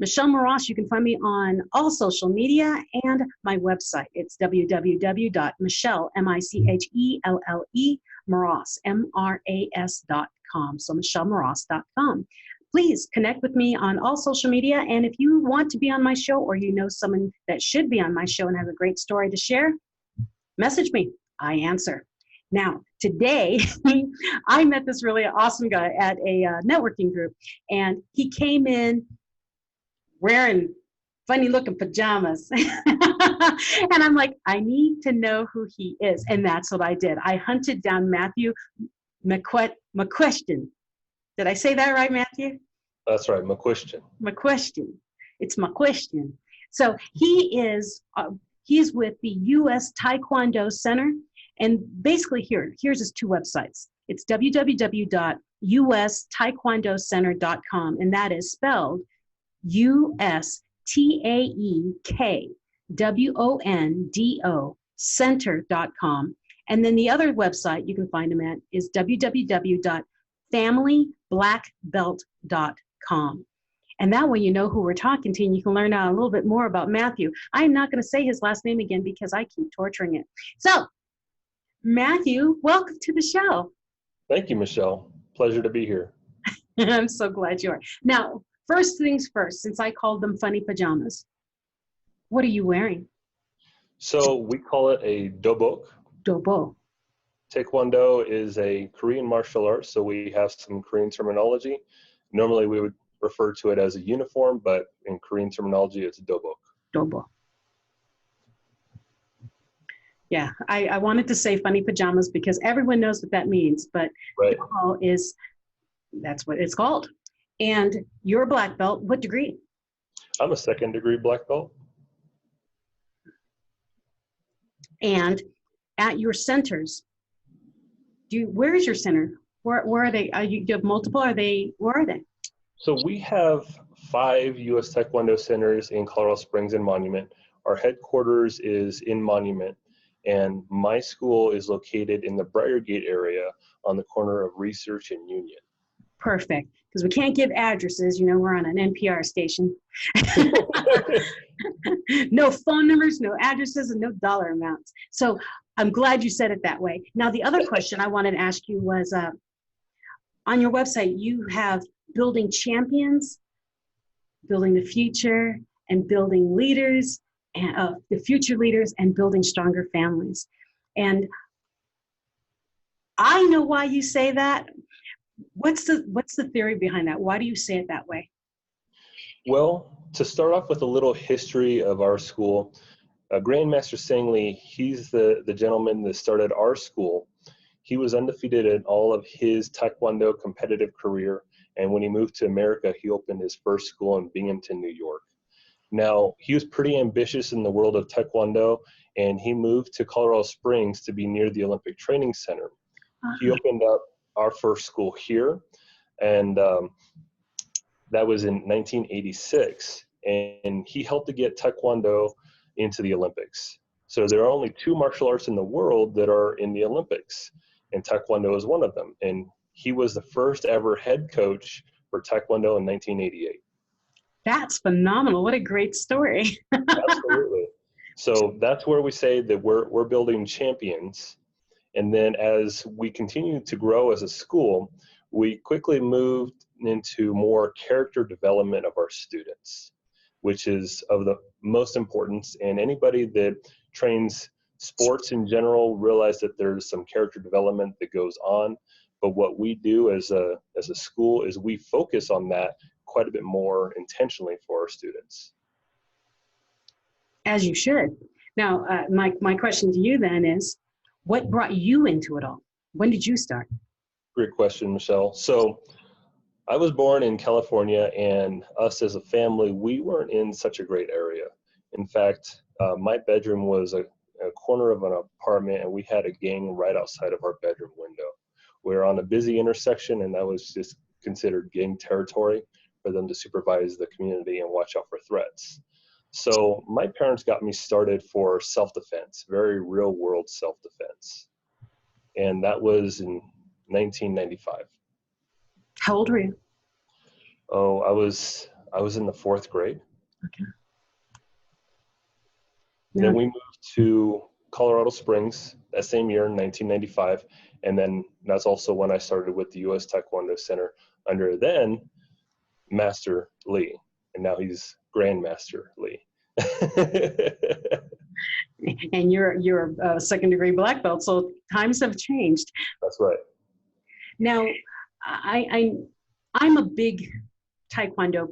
Michelle Moross. You can find me on all social media and my website. It's www.michelle, M-I-C-H-E-L-L-E, Moross, M-R-A-S.com. So michellemoross.com. Please connect with me on all social media. And if you want to be on my show, or you know someone that should be on my show and has a great story to share, message me. I answer. Now, today, I met this really awesome guy at a networking group, and he came in wearing funny looking pajamas. And I'm like, I need to know who he is. And that's what I did. I hunted down Matthew McCuistion. Did I say that right, Matthew? That's right, McCuistion. McCuistion. It's McCuistion. So he's with the U.S. Taekwondo Center. And basically here's his two websites. It's www.ustaekwondocenter.com, and that is spelled USTAEKWONDO center.com. And then the other website you can find him at is www.familyblackbelt.com. And that way you know who we're talking to, and you can learn a little bit more about Matthew. I'm not going to say his last name again because I keep torturing it. So, Matthew, welcome to the show. Thank you, Michelle. Pleasure to be here. I'm so glad you are. Now, first things first, since I called them funny pajamas, what are you wearing? So we call it a dobok. Dobok. Taekwondo is a Korean martial art, so we have some Korean terminology. Normally we would refer to it as a uniform, but in Korean terminology, it's dobok. Dobok. Yeah, I wanted to say funny pajamas because everyone knows what that means, but right. That's what it's called. And you're a black belt. What degree? I'm a 2nd degree black belt. And at your centers, where is your center? Where are they? Do you have multiple? Where are they? So we have 5 U.S. Taekwondo centers in Colorado Springs and Monument. Our headquarters is in Monument. And my school is located in the Briargate area on the corner of Research and Union. Perfect, because we can't give addresses. You know, we're on an NPR station. No phone numbers, no addresses, and no dollar amounts. So I'm glad you said it that way. Now, the other question I wanted to ask you was, on your website, you have building champions, building the future, and building leaders, and the future leaders, and building stronger families. And I know why you say that. What's the theory behind that? Why do you say it that way? Well, to start off with a little history of our school, Grandmaster Sangley, he's the gentleman that started our school. He was undefeated in all of his Taekwondo competitive career. And when he moved to America, he opened his first school in Binghamton, New York. Now, he was pretty ambitious in the world of Taekwondo, and he moved to Colorado Springs to be near the Olympic Training Center. Uh-huh. He opened up our first school here, and that was in 1986, and he helped to get Taekwondo into the Olympics. So there are only 2 martial arts in the world that are in the Olympics, and Taekwondo is one of them. And he was the first ever head coach for Taekwondo in 1988. That's phenomenal. What a great story. Absolutely. So that's where we say that we're building champions. And then as we continue to grow as a school, we quickly moved into more character development of our students, which is of the most importance. And anybody that trains sports in general realize that there's some character development that goes on. But what we do as a school is we focus on that quite a bit more intentionally for our students. As you should. Now, my question to you then is, what brought you into it all? When did you start? Great question, Michelle. So I was born in California, and us as a family, we weren't in such a great area. In fact, my bedroom was a corner of an apartment, and we had a gang right outside of our bedroom window. We were on a busy intersection, and that was just considered gang territory for them to supervise the community and watch out for threats. So my parents got me started for self-defense, very real-world self-defense. And that was in 1995. How old were you? Oh, I was I was in the 4th grade. Okay. Then we moved to Colorado Springs that same year in 1995. And then that's also when I started with the U.S. Taekwondo Center under then Master Lee. And now he's Grandmaster Lee. And you're a second-degree black belt, so times have changed. That's right. Now, I'm a big Taekwondo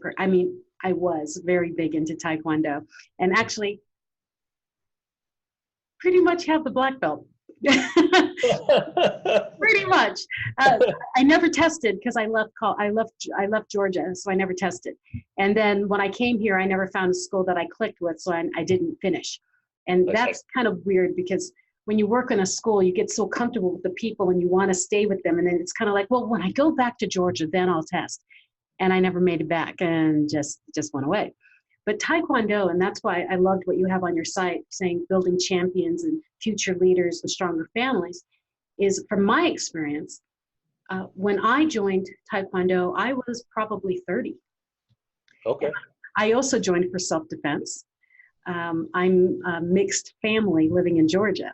I was very big into Taekwondo, and actually pretty much have the black belt. Pretty much. I never tested because I left Georgia, so I never tested. And then when I came here, I never found a school that I clicked with, so I didn't finish. And that's kind of weird because when you work in a school, you get so comfortable with the people and you want to stay with them. And then it's kind of like, well, when I go back to Georgia, then I'll test. And I never made it back and just went away. But Taekwondo, and that's why I loved what you have on your site saying building champions and future leaders and stronger families, is from my experience, when I joined Taekwondo, I was probably 30. Okay. I also joined for self-defense. I'm a mixed family living in Georgia.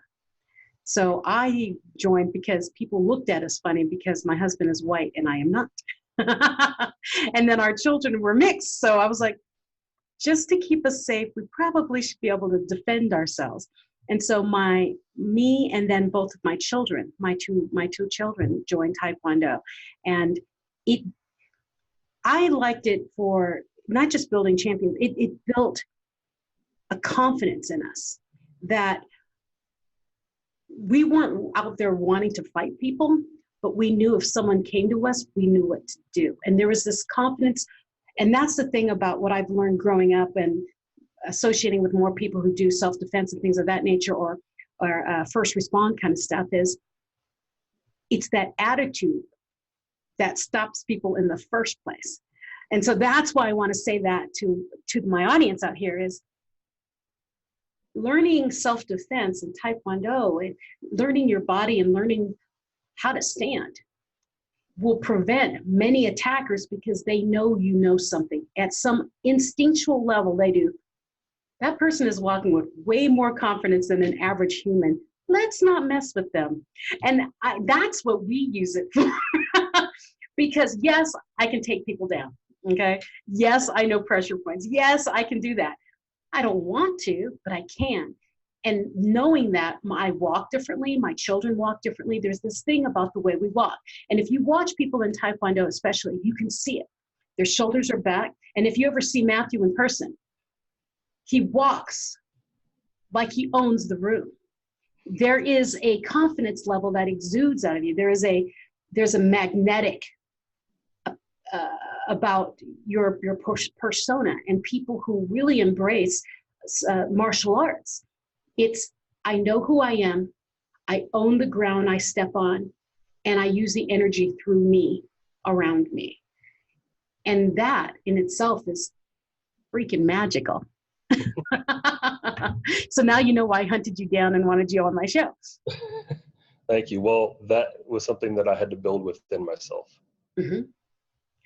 So I joined because people looked at us funny because my husband is white and I am not. And then our children were mixed. So I was like, just to keep us safe, we probably should be able to defend ourselves. And so me and then both of my children, my two children joined Taekwondo. And I liked it for not just building champions, it built a confidence in us that we weren't out there wanting to fight people, but we knew if someone came to us, we knew what to do. And there was this confidence. And that's the thing about what I've learned growing up and associating with more people who do self-defense and things of that nature, or first respond kind of stuff, is it's that attitude that stops people in the first place. And so that's why I want to say that to my audience out here is learning self-defense and Taekwondo and learning your body and learning how to stand will prevent many attackers because they know you know something. At some instinctual level, they do. That person is walking with way more confidence than an average human. Let's not mess with them. And that's what we use it for. Because yes, I can take people down, okay? Yes, I know pressure points. Yes, I can do that. I don't want to, but I can. And knowing that I walk differently, my children walk differently, there's this thing about the way we walk. And if you watch people in Taekwondo especially, you can see it. Their shoulders are back. And if you ever see Matthew in person, he walks like he owns the room. There is a confidence level that exudes out of you. There's a magnetic about your persona, and people who really embrace martial arts. It's, I know who I am, I own the ground I step on, and I use the energy through me, around me. And that in itself is freaking magical. So now you know why I hunted you down and wanted you on my show. Thank you. Well, that was something that I had to build within myself. Mm-hmm.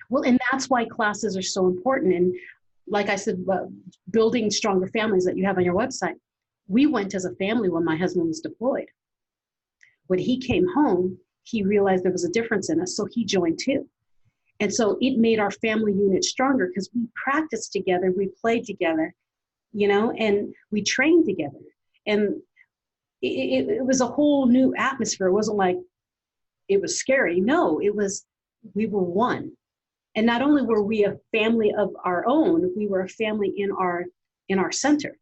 Well, and that's why classes are so important. And like I said, building stronger families that you have on your website. We went as a family when my husband was deployed. When he came home, he realized there was a difference in us, so he joined too. And so it made our family unit stronger because we practiced together, we played together, and we trained together. And it was a whole new atmosphere. It wasn't like it was scary. No, we were one. And not only were we a family of our own, we were a family in our center.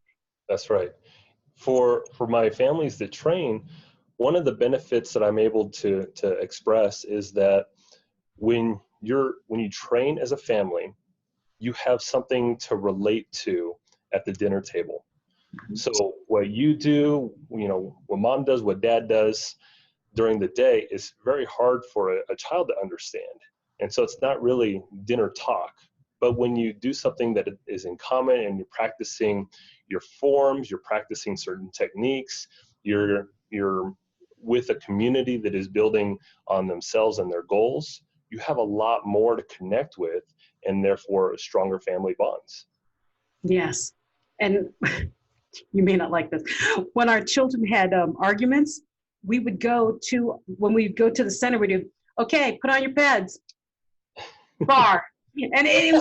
That's right. For my families that train, one of the benefits that I'm able to express is that when you train as a family, you have something to relate to at the dinner table. So what you do, what mom does, what dad does during the day is very hard for a child to understand. And so it's not really dinner talk. But when you do something that is in common and you're practicing your forms, you're practicing certain techniques, you're with a community that is building on themselves and their goals, you have a lot more to connect with. and therefore stronger family bonds. Yes. And you may not like this. When our children had arguments, when we'd go to the center, we'd do, okay, put on your pads, bar. And it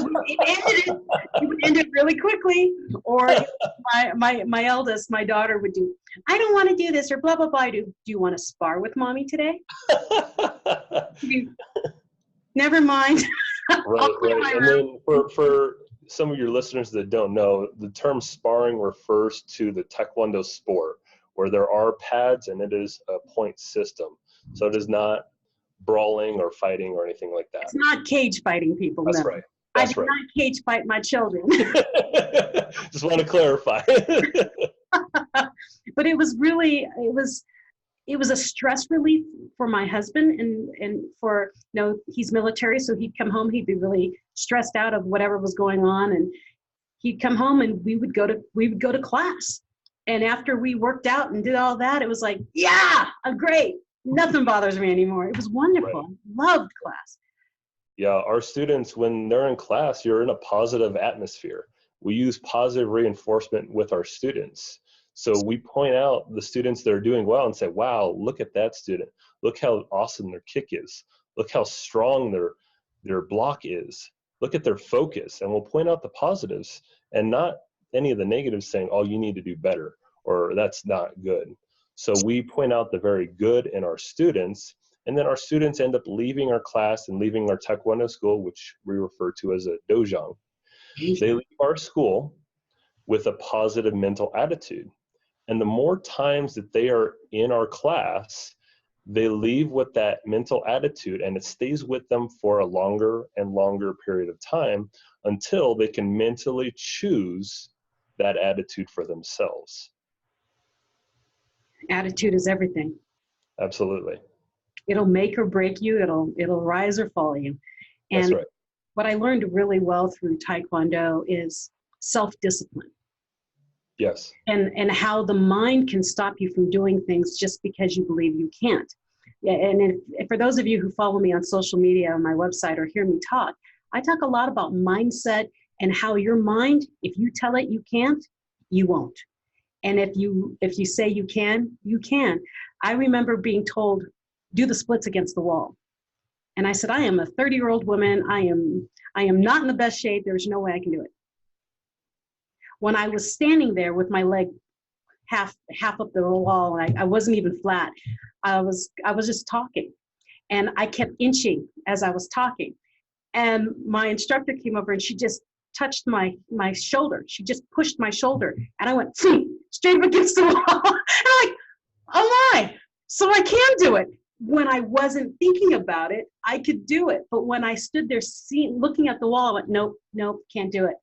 would end it really quickly. Or my eldest, my daughter would do, I don't want to do this, or blah, blah, blah. Do you want to spar with mommy today? Never mind. Right. And then for some of your listeners that don't know, the term sparring refers to the Taekwondo sport, where there are pads and it is a point system. So it is not brawling or fighting or anything like that. It's not cage fighting, people. That's no. right. I did not cage fight my children. Just want to clarify. But it was really, it was a stress relief for my husband, and for, he's military, so he'd come home, he'd be really stressed out of whatever was going on, and he'd come home and we would go to class. And after we worked out and did all that, it was like, yeah, I'm great. Nothing bothers me anymore. It was wonderful. Right. Loved class. Yeah, our students, when they're in class, you're in a positive atmosphere. We use positive reinforcement with our students. So we point out the students that are doing well and say, wow, look at that student. Look how awesome their kick is. Look how strong their block is. Look at their focus. And we'll point out the positives and not any of the negatives, saying, oh, you need to do better, or that's not good. So we point out the very good in our students, and then our students end up leaving our class and leaving our Taekwondo school, which we refer to as a dojang. They leave our school with a positive mental attitude. And the more times that they are in our class, they leave with that mental attitude, and it stays with them for a longer and longer period of time until they can mentally choose that attitude for themselves. Attitude is everything. Absolutely. It'll make or break you. It'll rise or fall you. And that's right. What I learned really well through Taekwondo is self-discipline. Yes. And how the mind can stop you from doing things just because you believe you can't. Yeah, and for those of you who follow me on social media, on my website, or hear me talk, I talk a lot about mindset and how your mind, if you tell it you can't, you won't. And if you say you can, you can. I remember being told, do the splits against the wall. And I said, I am a 30-year-old woman. I am not in the best shape. There's no way I can do it. When I was standing there with my leg half up the wall, and I wasn't even flat, I was just talking. And I kept inching as I was talking. And my instructor came over and she just touched my shoulder. She just pushed my shoulder. And I went straight up against the wall. And I'm like, oh my, so I can do it. When I wasn't thinking about it, I could do it. But when I stood there looking at the wall, I went, nope, can't do it.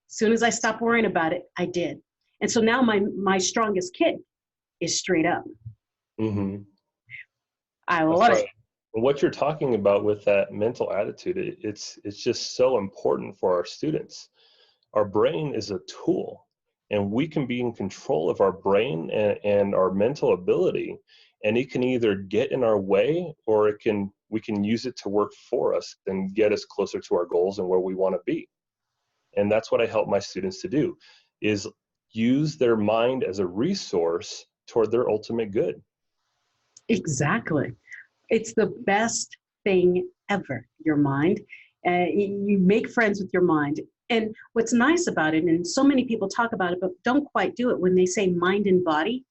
As soon as I stopped worrying about it, I did. And so now my strongest kick is straight up. Mm-hmm. I love it. What you're talking about with that mental attitude, it's just so important for our students. Our brain is a tool, and we can be in control of our brain and our mental ability, and it can either get in our way, or we can use it to work for us and get us closer to our goals and where we want to be. And that's what I help my students to do, is use their mind as a resource toward their ultimate good. Exactly. It's the best thing ever, your mind. You make friends with your mind. And what's nice about it, and so many people talk about it, but don't quite do it, when they say mind and body,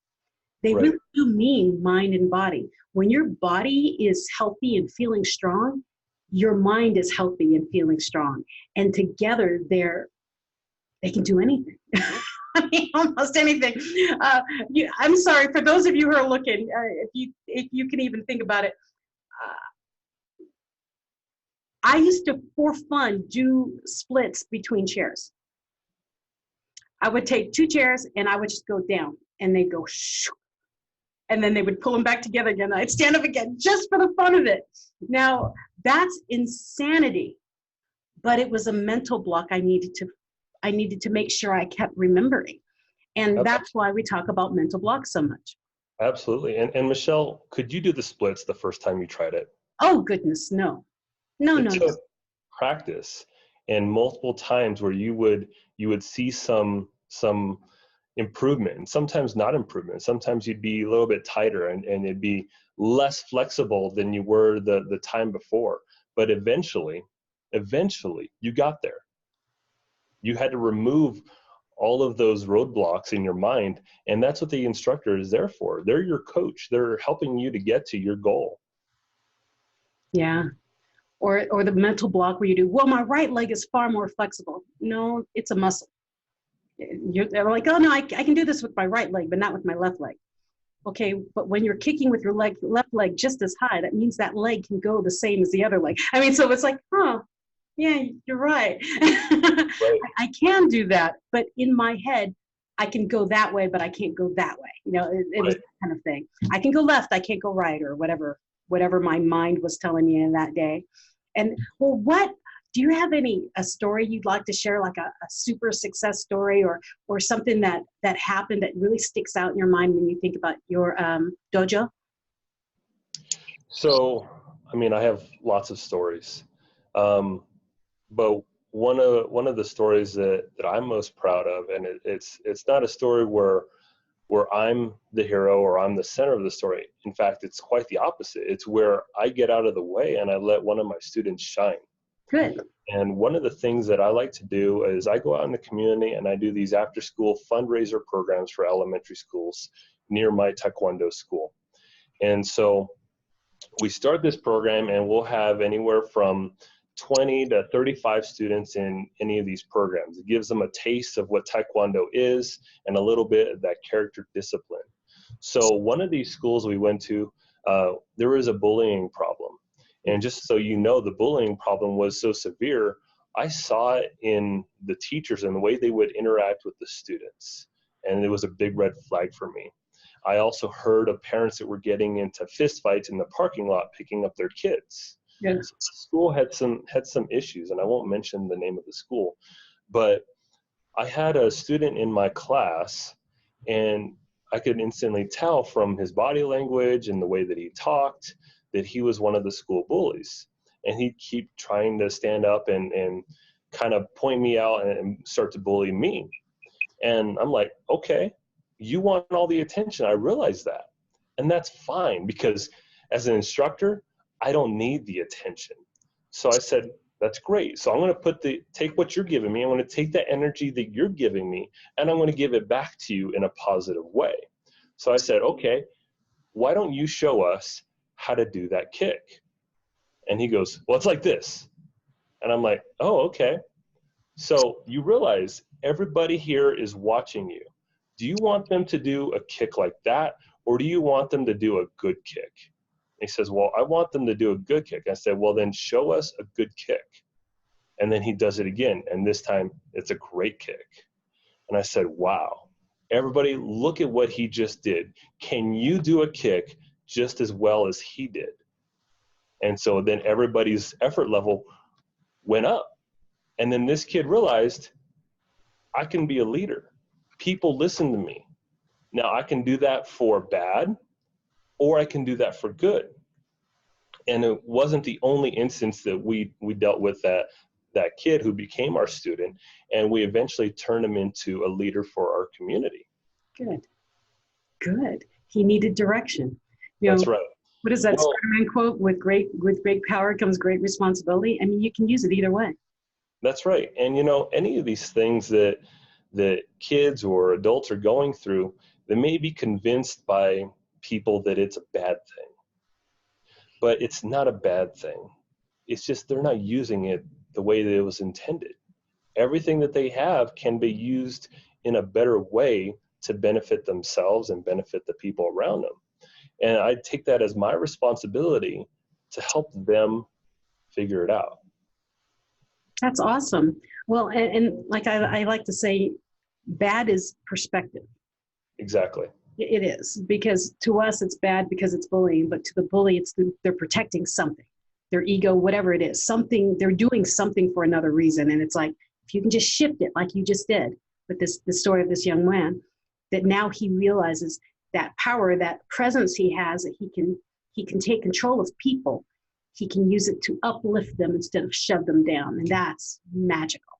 they Right. really do mean mind and body. When your body is healthy and feeling strong, your mind is healthy and feeling strong. And together they can do anything. I mean, almost anything. I'm sorry, for those of you who are looking, if you can even think about it, I used to, for fun, do splits between chairs. I would take 2 chairs and I would just go down, and they'd go shoo, and then they would pull them back together again. I'd stand up again just for the fun of it. Now, that's insanity, but it was a mental block I needed to make sure I kept remembering. And that's why we talk about mental blocks so much. Absolutely. And Michelle, could you do the splits the first time you tried it? Oh, goodness, no. No. Took practice. and multiple times where you would see some improvement, and sometimes not improvement. Sometimes you'd be a little bit tighter, and it'd be less flexible than you were the time before. But eventually you got there. You had to remove all of those roadblocks in your mind, and that's what the instructor is there for. They're your coach. They're helping you to get to your goal. Yeah. Or the mental block where you do, well, my right leg is far more flexible. No, it's a muscle. They're like, oh no, I can do this with my right leg, but not with my left leg. Okay, but when you're kicking with your left leg just as high, that means that leg can go the same as the other leg. I mean, so it's like, oh, yeah, you're right. Right. I can do that, but in my head, I can go that way, but I can't go that way. You know, it was that kind of thing. I can go left, I can't go right, or whatever my mind was telling me in that day. And well, do you have a story you'd like to share, like a super success story, or something that happened that really sticks out in your mind when you think about your dojo? So, I mean, I have lots of stories, but one of the stories that I'm most proud of, and it's not a story where I'm the hero or I'm the center of the story. In fact, it's quite the opposite. It's where I get out of the way and I let one of my students shine. Good. And one of the things that I like to do is I go out in the community and I do these after-school fundraiser programs for elementary schools near my Taekwondo school. And so we start this program, and we'll have anywhere from 20 to 35 students in any of these programs. It gives them a taste of what Taekwondo is and a little bit of that character discipline. So one of these schools we went to, there was a bullying problem. And just so you know, the bullying problem was so severe, I saw it in the teachers and the way they would interact with the students. And it was a big red flag for me. I also heard of parents that were getting into fistfights in the parking lot picking up their kids. Yeah. So the school had some issues, and I won't mention the name of the school, but I had a student in my class, and I could instantly tell from his body language and the way that he talked that he was one of the school bullies. And he'd keep trying to stand up and kind of point me out and start to bully me. And I'm like, okay, you want all the attention. I realize that. And that's fine, because as an instructor, I don't need the attention. So I said, that's great. So I'm going to take what you're giving me. I'm going to take that energy that you're giving me, and I'm going to give it back to you in a positive way. So I said, okay, why don't you show us how to do that kick? And he goes, well, it's like this. And I'm like, oh, okay. So you realize everybody here is watching you. Do you want them to do a kick like that, or do you want them to do a good kick? And he says, well, I want them to do a good kick. I said, well, then show us a good kick. And then he does it again, and this time it's a great kick. And I said, wow, everybody look at what he just did. Can you do a kick just as well as he did? And so then everybody's effort level went up. And then this kid realized, I can be a leader. People listen to me. Now I can do that for bad, or I can do that for good. And it wasn't the only instance that we dealt with that kid who became our student, and we eventually turned him into a leader for our community. Good. He needed direction. That's right. What is that Spider-Man quote? With great power comes great responsibility. I mean, you can use it either way. That's right. And any of these things that kids or adults are going through, they may be convinced by people that it's a bad thing. But it's not a bad thing. It's just they're not using it the way that it was intended. Everything that they have can be used in a better way to benefit themselves and benefit the people around them. And I take that as my responsibility to help them figure it out. That's awesome. Well, and like I like to say, bad is perspective. Exactly. It is, because to us it's bad because it's bullying, but to the bully they're protecting something, their ego, whatever it is, something, they're doing something for another reason. And it's like, if you can just shift it like you just did with the story of this young man, that now he realizes that power, that presence he has, that he can take control of people he can use it to uplift them instead of shove them down. And that's magical.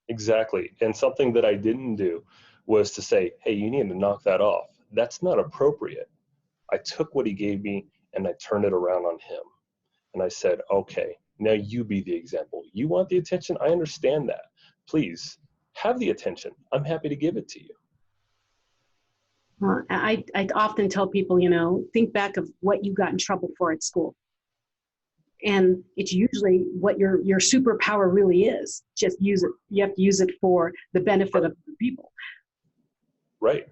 Exactly. And something that I didn't do was to say, hey, you need to knock that off. That's not appropriate. I took what he gave me and I turned it around on him. And I said, okay, now you be the example. You want the attention? I understand that. Please have the attention. I'm happy to give it to you. I often tell people, you know, think back of what you got in trouble for at school. And it's usually what your superpower really is. Just use it. You have to use it for the benefit of the people. Right.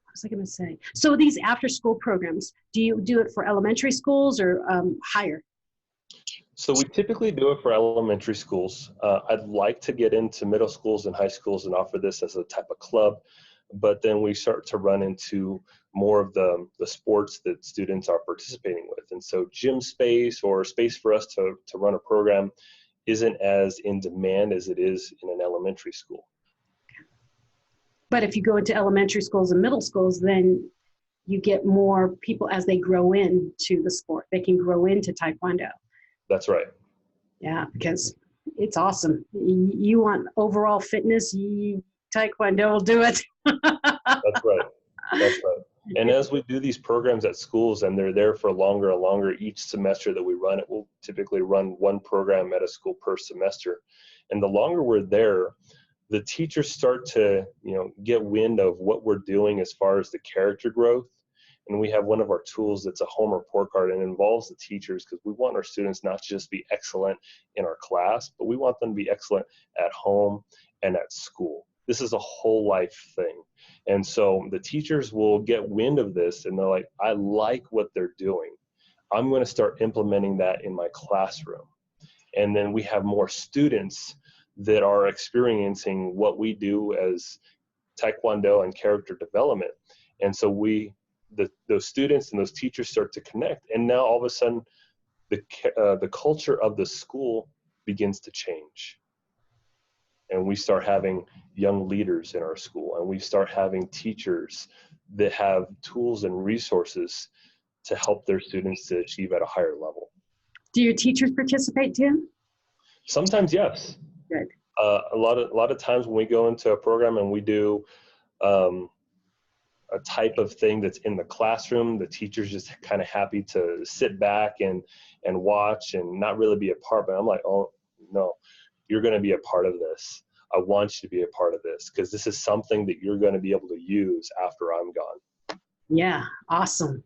What was I going to say? So these after-school programs, do you do it for elementary schools or higher? So we typically do it for elementary schools. I'd like to get into middle schools and high schools and offer this as a type of club, but then we start to run into more of the sports that students are participating with. And so gym space or space for us to run a program isn't as in demand as it is in an elementary school. But if you go into elementary schools and middle schools, then you get more people as they grow into the sport. They can grow into Taekwondo. That's right. Yeah, because it's awesome. You want overall fitness, Taekwondo will do it. That's right. That's right. And as we do these programs at schools and they're there for longer and longer, each semester that we run it, we'll typically run one program at a school per semester. And the longer we're there, the teachers start to, you know, get wind of what we're doing as far as the character growth. And we have one of our tools that's a home report card, and it involves the teachers because we want our students not to just be excellent in our class, but we want them to be excellent at home and at school. This is a whole life thing. And so the teachers will get wind of this and they're like, I like what they're doing. I'm going to start implementing that in my classroom. And then we have more students that are experiencing what we do as Taekwondo and character development. And so those students and those teachers start to connect. And now all of a sudden, the culture of the school begins to change. And we start having young leaders in our school, and we start having teachers that have tools and resources to help their students to achieve at a higher level. Do your teachers participate too? Sometimes, yes. Good. A lot of times when we go into a program and we do a type of thing that's in the classroom, the teacher's just kind of happy to sit back and watch and not really be a part. But I'm like, oh no, you're going to be a part of this. I want you to be a part of this because this is something that you're going to be able to use after I'm gone. Yeah, awesome.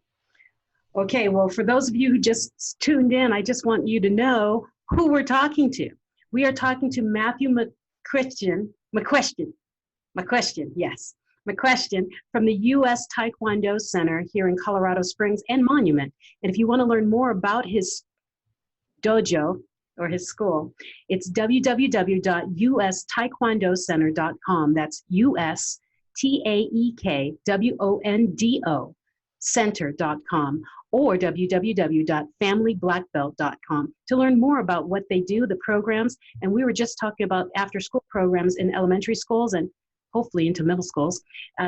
Okay, well, for those of you who just tuned in, I just want you to know who we're talking to. We are talking to Matthew McCuistion, yes. McCuistion from the U.S. Taekwondo Center here in Colorado Springs and Monument. And if you want to learn more about his dojo or his school, it's www.ustaekwondocenter.com. That's USTAEKWONDO center.com or www.familyblackbelt.com to learn more about what they do, the programs. And we were just talking about after-school programs in elementary schools and hopefully into middle schools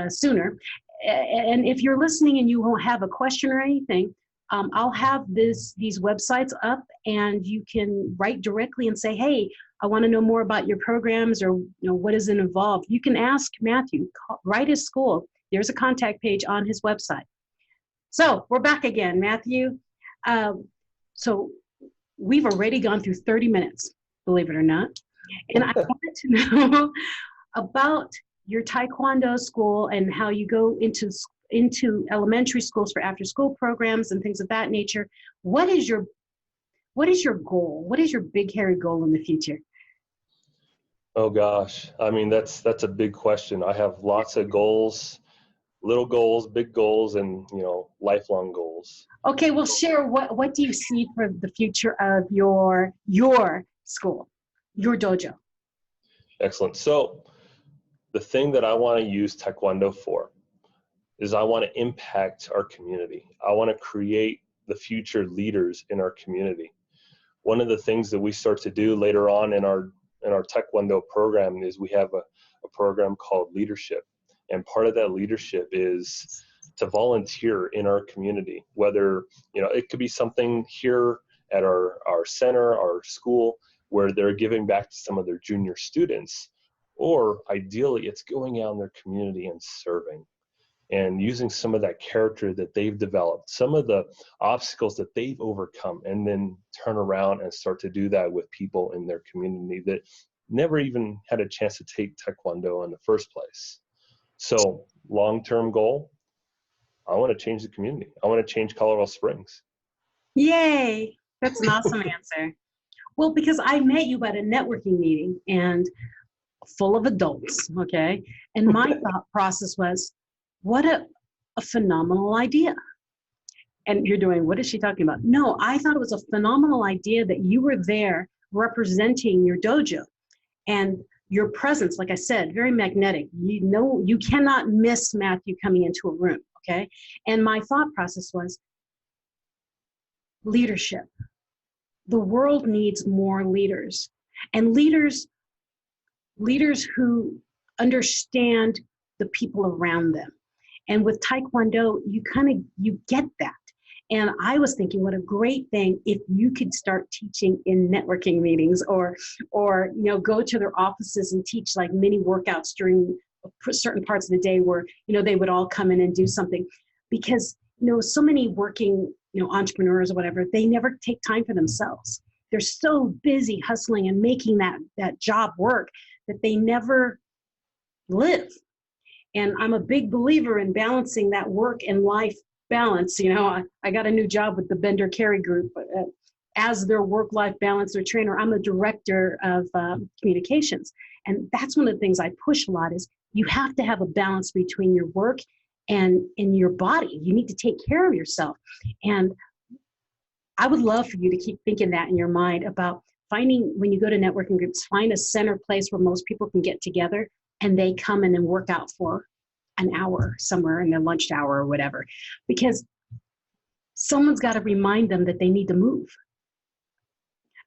sooner. And if you're listening and you won't have a question or anything, I'll have these websites up and you can write directly and say, hey, I want to know more about your programs or what is it involved. You can ask Matthew, write his school. There's a contact page on his website. So we're back again, Matthew. So we've already gone through 30 minutes, believe it or not. And I wanted to know about your Taekwondo school and how you go into elementary schools for after school programs and things of that nature. What is your goal? What is your big hairy goal in the future? Oh gosh, I mean that's a big question. I have lots of goals, little goals, big goals, and lifelong goals. Okay, well, share what do you see for the future of your school, your dojo? Excellent. So the thing that I want to use Taekwondo for is I want to impact our community. I want to create the future leaders in our community. One of the things that we start to do later on in our Taekwondo program is we have a program called leadership. And part of that leadership is to volunteer in our community, whether, it could be something here at our center, our school, where they're giving back to some of their junior students, or ideally it's going out in their community and serving and using some of that character that they've developed, some of the obstacles that they've overcome, and then turn around and start to do that with people in their community that never even had a chance to take Taekwondo in the first place. So long-term goal, I want to change the community. I want to change Colorado Springs. Yay! That's an awesome answer. Well, because I met you at a networking meeting and full of adults, okay? And my thought process was, what a phenomenal idea. And you're doing, what is she talking about? No, I thought it was a phenomenal idea that you were there representing your dojo. And your presence, like I said, very magnetic. You know, you cannot miss Matthew coming into a room, okay? And my thought process was leadership. The world needs more leaders, and leaders who understand the people around them. And with Taekwondo, you get that. And I was thinking, what a great thing if you could start teaching in networking meetings, or go to their offices and teach like mini workouts during certain parts of the day where, they would all come in and do something. Because, so many working, entrepreneurs or whatever, they never take time for themselves. They're so busy hustling and making that job work that they never live. And I'm a big believer in balancing that work and life balance. I got a new job with the Bender Carey Group as their work-life balance, their trainer. I'm a director of communications. And that's one of the things I push a lot is you have to have a balance between your work and in your body. You need to take care of yourself. And I would love for you to keep thinking that in your mind about finding, when you go to networking groups, find a center place where most people can get together and they come in and work out for an hour somewhere in their lunch hour or whatever, because someone's got to remind them that they need to move.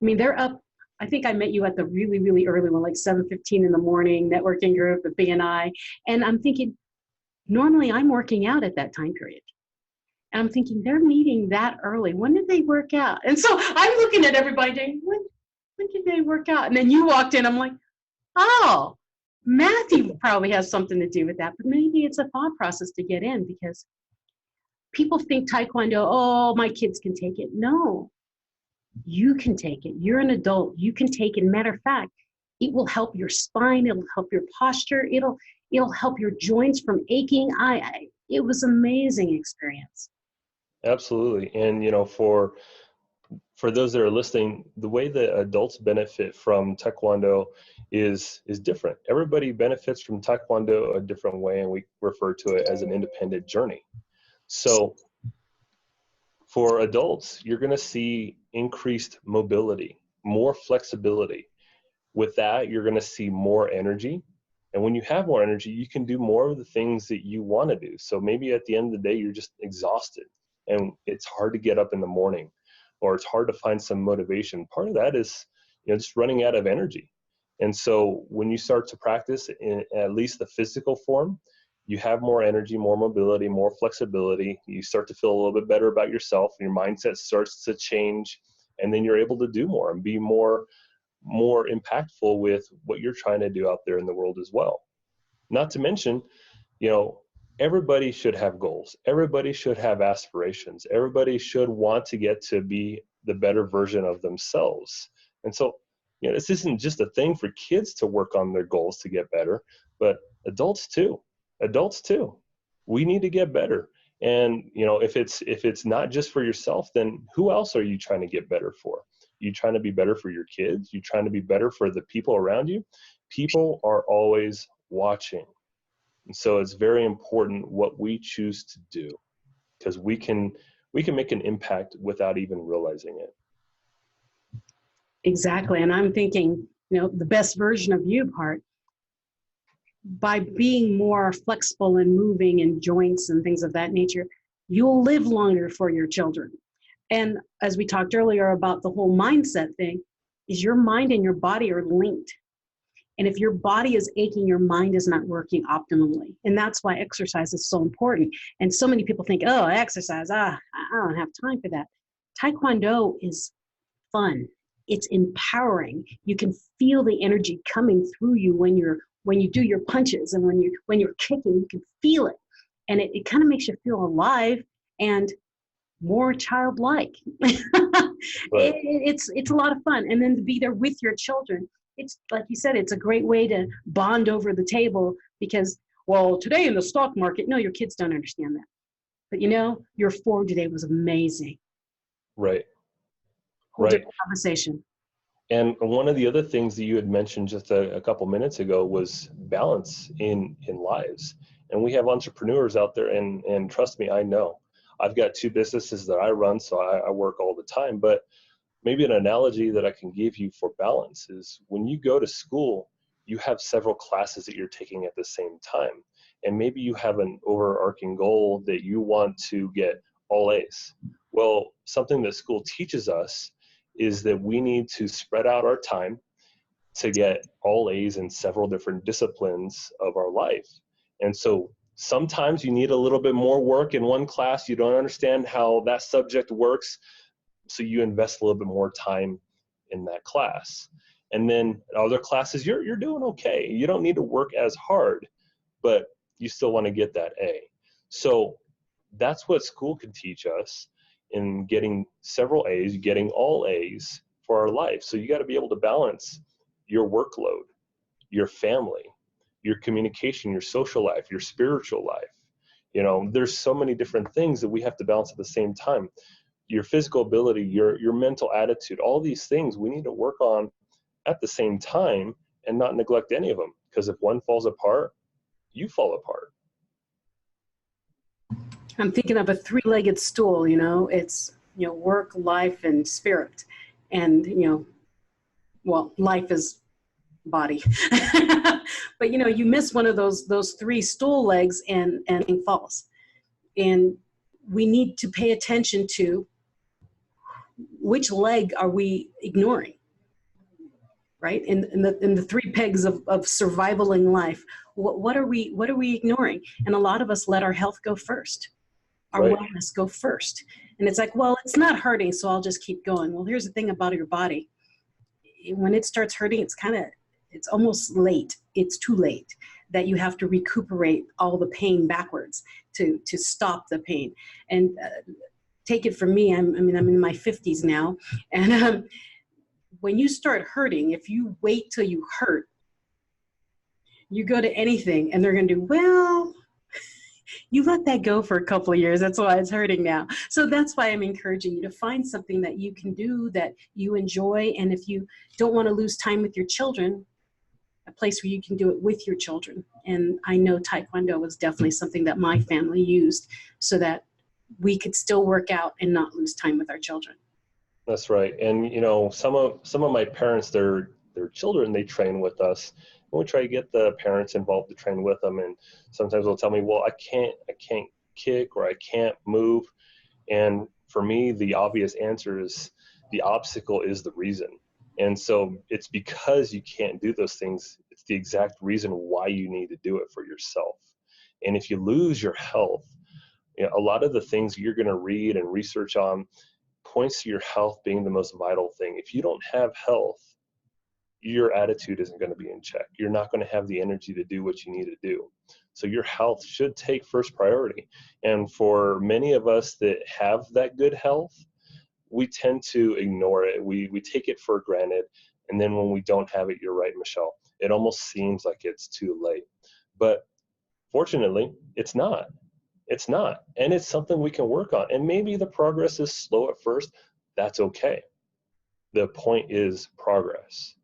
I mean, they're up. I think I met you at the really, really early one, like 7:15 in the morning, networking group at BNI. And I'm thinking, normally I'm working out at that time period. And I'm thinking, they're meeting that early. When did they work out? And so I'm looking at everybody saying, when did they work out? And then you walked in, I'm like, oh, Matthew probably has something to do with that, but maybe it's a thought process to get in, because people think Taekwondo, oh, my kids can take it. No, you can take it. You're an adult. You can take it. Matter of fact, it will help your spine. It'll help your posture. It'll help your joints from aching. It was an amazing experience. Absolutely. And, for those that are listening, the way that adults benefit from Taekwondo is different. Everybody benefits from Taekwondo a different way, and we refer to it as an independent journey. So for adults, you're going to see increased mobility, more flexibility. With that, you're going to see more energy. And when you have more energy, you can do more of the things that you want to do. So maybe at the end of the day, you're just exhausted and it's hard to get up in the morning, or it's hard to find some motivation. Part of that is, just running out of energy. And so when you start to practice in at least the physical form, you have more energy, more mobility, more flexibility. You start to feel a little bit better about yourself. Your mindset starts to change, and then you're able to do more and be more impactful with what you're trying to do out there in the world as well. Not to mention, everybody should have goals. Everybody should have aspirations. Everybody should want to get to be the better version of themselves. And so, this isn't just a thing for kids to work on their goals to get better, but adults too. We need to get better. And, if it's not just for yourself, then who else are you trying to get better for? You trying to be better for your kids? You trying to be better for the people around you? People are always watching. And so it's very important what we choose to do, because we can make an impact without even realizing it. Exactly. And I'm thinking, the best version of you part, by being more flexible and moving in joints and things of that nature, you'll live longer for your children. And as we talked earlier about the whole mindset thing, is your mind and your body are linked. And if your body is aching, your mind is not working optimally. And that's why exercise is so important. And so many people think, oh, exercise, I don't have time for that. Taekwondo is fun. It's empowering. You can feel the energy coming through you when you do your punches, and when you're kicking, you can feel it. And it kind of makes you feel alive and more childlike. It's a lot of fun. And then to be there with your children, it's like you said, it's a great way to bond over the table, because, well, today in the stock market, no, your kids don't understand that. But your Ford today was amazing. Right. Whole different conversation. And one of the other things that you had mentioned just a couple minutes ago was balance in lives. And we have entrepreneurs out there, and trust me, I know. I've got 2 businesses that I run, so I work all the time. But maybe an analogy that I can give you for balance is when you go to school, you have several classes that you're taking at the same time. And maybe you have an overarching goal that you want to get all A's. Well, something that school teaches us is that we need to spread out our time to get all A's in several different disciplines of our life. And so sometimes you need a little bit more work in one class. You don't understand how that subject works, so you invest a little bit more time in that class. And then other classes, you're doing okay. You don't need to work as hard, but you still want to get that A. So that's what school can teach us in getting several A's, getting all A's for our life. So you got to be able to balance your workload, your family, your communication, your social life, your spiritual life. There's so many different things that we have to balance at the same time. Your physical ability, your mental attitude, all these things we need to work on at the same time and not neglect any of them. Because if one falls apart, you fall apart. I'm thinking of a 3-legged stool, it's, work, life, and spirit. And, life is body. But, you miss one of those 3 stool legs and it falls. And we need to pay attention to which leg are we ignoring, right? In the 3 pegs of survival in life, what are we ignoring? And a lot of us let our health go first. Our wellness go first. And it's like, well, it's not hurting, so I'll just keep going. Well, here's the thing about your body. When it starts hurting, it's almost late. It's too late that you have to recuperate all the pain backwards to stop the pain. And take it from me, I'm in my 50s now. And when you start hurting, if you wait till you hurt, you go to anything and they're going to do, well, you let that go for a couple of years. That's why it's hurting now. So that's why I'm encouraging you to find something that you can do that you enjoy. And if you don't want to lose time with your children, a place where you can do it with your children. And I know Taekwondo was definitely something that my family used so that we could still work out and not lose time with our children. That's right. And some of my parents, their children, they train with us. And we try to get the parents involved to train with them. And sometimes they'll tell me, well, I can't kick, or I can't move. And for me, the obvious answer is the obstacle is the reason. And so it's because you can't do those things. It's the exact reason why you need to do it for yourself. And if you lose your health, a lot of the things you're going to read and research on points to your health being the most vital thing. If you don't have health, your attitude isn't going to be in check. You're not going to have the energy to do what you need to do. So your health should take first priority. And for many of us that have that good health, we tend to ignore it. We take it for granted. And then when we don't have it, you're right, Michelle, it almost seems like it's too late. But fortunately, it's not. It's not. And it's something we can work on. And maybe the progress is slow at first. That's okay. The point is progress.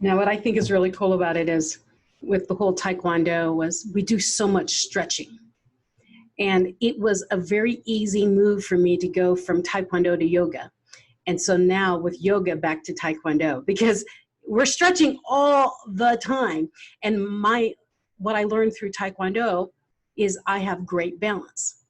Now, what I think is really cool about it is with the whole Taekwondo was we do so much stretching. And it was a very easy move for me to go from Taekwondo to yoga. And so now with yoga back to Taekwondo, because we're stretching all the time. And what I learned through Taekwondo is I have great balance,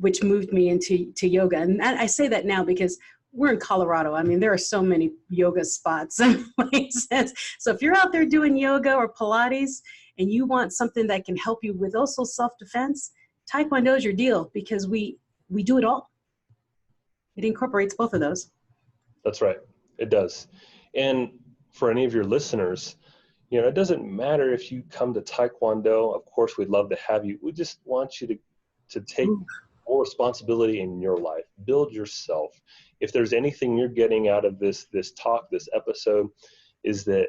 which moved me into yoga. And I say that now because we're in Colorado. I mean, there are so many yoga spots and places. So if you're out there doing yoga or Pilates and you want something that can help you with also self-defense, Taekwondo is your deal because we do it all. It incorporates both of those. That's right. It does. And for any of your listeners, it doesn't matter if you come to Taekwondo. Of course, we'd love to have you. We just want you to take more responsibility in your life. Build yourself. If there's anything you're getting out of this talk, this episode, is that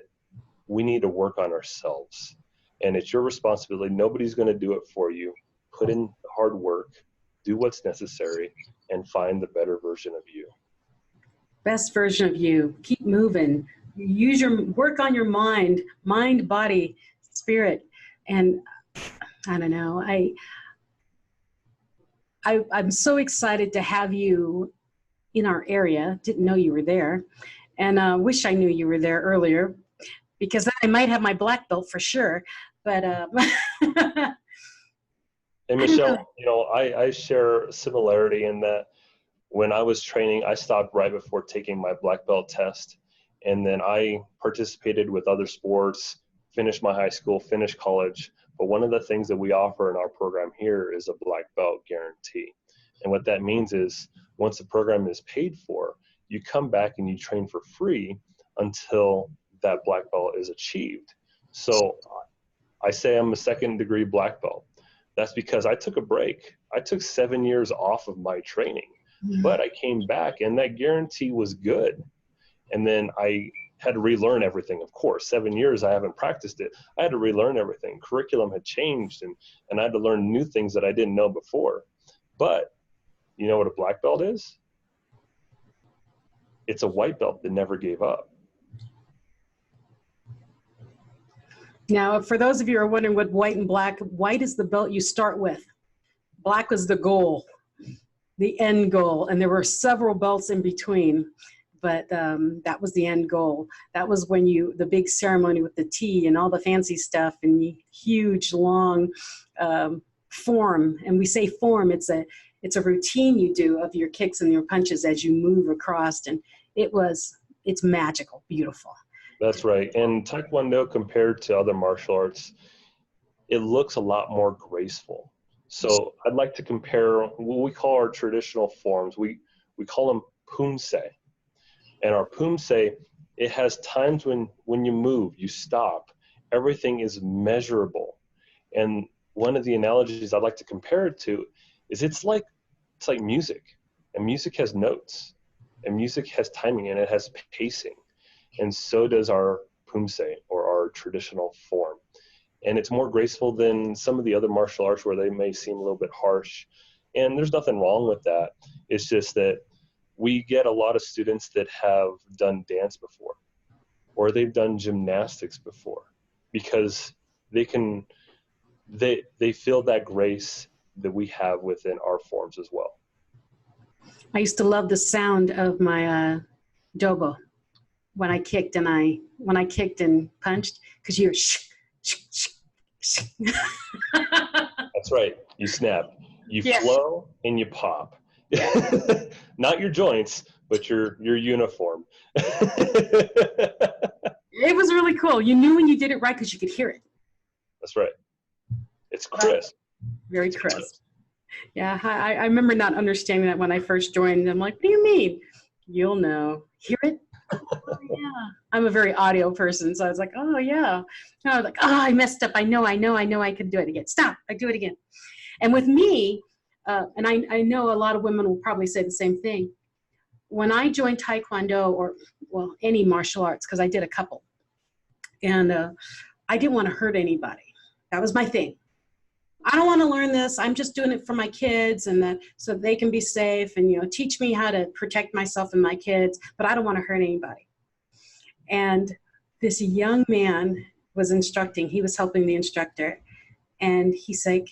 we need to work on ourselves. And it's your responsibility. Nobody's going to do it for you. Put in the hard work, do what's necessary, and find the better version of you. Best version of you. Keep moving. Work on your mind, body, spirit. And I don't know, I'm so excited to have you in our area. Didn't know you were there. And wish I knew you were there earlier, because then I might have my black belt for sure. But and Michelle, I share a similarity in that when I was training, I stopped right before taking my black belt test. And then I participated with other sports, finished my high school, finished college. But one of the things that we offer in our program here is a black belt guarantee. And what that means is once the program is paid for, you come back and you train for free until that black belt is achieved. So I say I'm a second degree black belt. That's because I took a break. I took 7 years off of my training, but I came back and that guarantee was good. And then I had to relearn everything, of course. 7 years, I haven't practiced it. I had to relearn everything. Curriculum had changed, and I had to learn new things that I didn't know before. But you know what a black belt is? It's a white belt that never gave up. Now, for those of you who are wondering what white and black, white is the belt you start with. Black was the goal, the end goal, and there were several belts in between. But that was the end goal. That was when the big ceremony with the tea and all the fancy stuff and the huge, long form. And we say form, it's a routine you do of your kicks and your punches as you move across. And it's magical, beautiful. That's right. And Taekwondo, compared to other martial arts, it looks a lot more graceful. So I'd like to compare what we call our traditional forms. We call them pumse. And our pumse, it has times when you move, you stop. Everything is measurable. And one of the analogies I'd like to compare it to is it's like music. And music has notes. And music has timing, and it has pacing. And so does our pumse, or our traditional form. And it's more graceful than some of the other martial arts where they may seem a little bit harsh. And there's nothing wrong with that. It's just that we get a lot of students that have done dance before, or they've done gymnastics before, because they feel that grace that we have within our forms as well. I used to love the sound of my dobo when I kicked and punched, because you're shh, shh, shh, shh. That's right. You snap, you Yes. flow, and you pop. Not your joints, but your uniform. It was really cool. You knew when you did it right because you could hear it. That's right. It's crisp. Very crisp. Yeah, I remember not understanding that when I first joined. I'm like, what do you mean? You'll know. Hear it? Oh, yeah. I'm a very audio person, so I was like, oh, yeah. And I was like, oh, I messed up. I know I could do it again. Stop. I do it again. And with me, and I know a lot of women will probably say the same thing. When I joined Taekwondo, or, well, any martial arts, because I did a couple, and I didn't want to hurt anybody. That was my thing. I don't want to learn this. I'm just doing it for my kids, and so they can be safe, and teach me how to protect myself and my kids, but I don't want to hurt anybody. And this young man was instructing. He was helping the instructor, and he's like,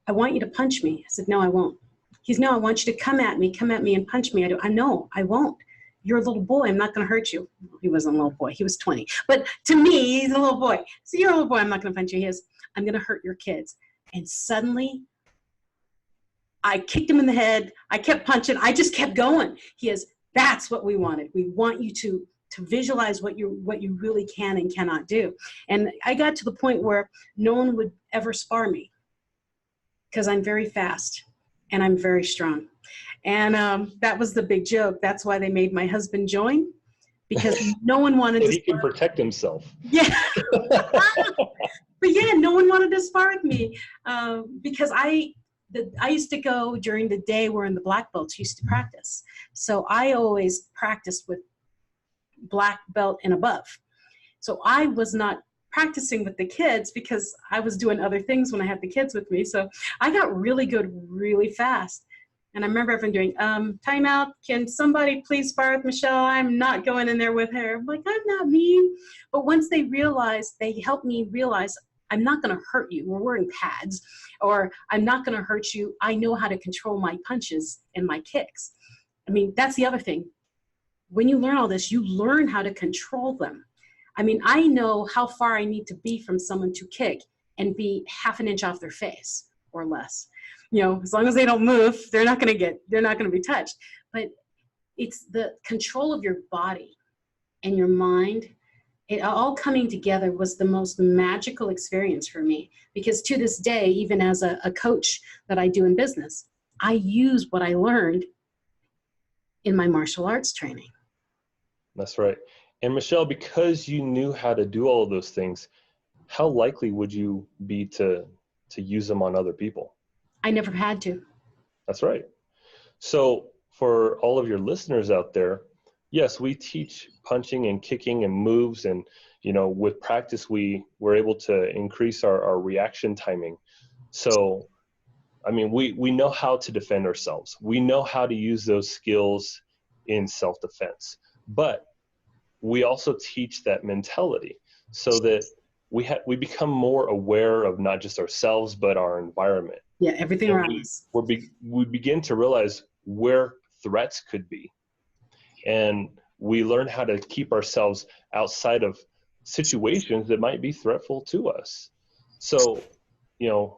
I want you to punch me. I said, no, I won't. He's, no, I want you to come at me and punch me. I know, I won't. You're a little boy. I'm not going to hurt you. He wasn't a little boy. He was 20. But to me, he's a little boy. So you're a little boy. I'm not going to punch you. He is, I'm going to hurt your kids. And suddenly, I kicked him in the head. I kept punching. I just kept going. He is, that's what we wanted. We want you to visualize what you really can and cannot do. And I got to the point where no one would ever spar me, because I'm very fast and I'm very strong. And that was the big joke. That's why they made my husband join, because no one wanted so to. He can protect himself. Yeah. But yeah, no one wanted to spar with me because I used to go during the day where the black belts used to practice. So I always practiced with black belt and above. So I was not practicing with the kids because I was doing other things when I had the kids with me. So I got really good really fast. And I remember everyone doing, timeout, can somebody please spar with Michelle? I'm not going in there with her. I'm like, I'm not mean. But once they realized, they helped me realize, I'm not going to hurt you. We're wearing pads. Or I'm not going to hurt you. I know how to control my punches and my kicks. I mean, that's the other thing. When you learn all this, you learn how to control them. I mean, I know how far I need to be from someone to kick and be half an inch off their face or less. You know, as long as they don't move, they're not going to be touched. But it's the control of your body and your mind. It all coming together was the most magical experience for me, because to this day, even as a coach that I do in business, I use what I learned in my martial arts training. That's right. And Michelle, because you knew how to do all of those things, how likely would you be to use them on other people? I never had to. That's right. So for all of your listeners out there, yes, we teach punching and kicking and moves, and with practice we're able to increase our reaction timing. So I mean, we know how to defend ourselves. We know how to use those skills in self-defense. But we also teach that mentality so that we become more aware of not just ourselves, but our environment. Yeah, everything around us. We begin to realize where threats could be. And we learn how to keep ourselves outside of situations that might be threatful to us. So,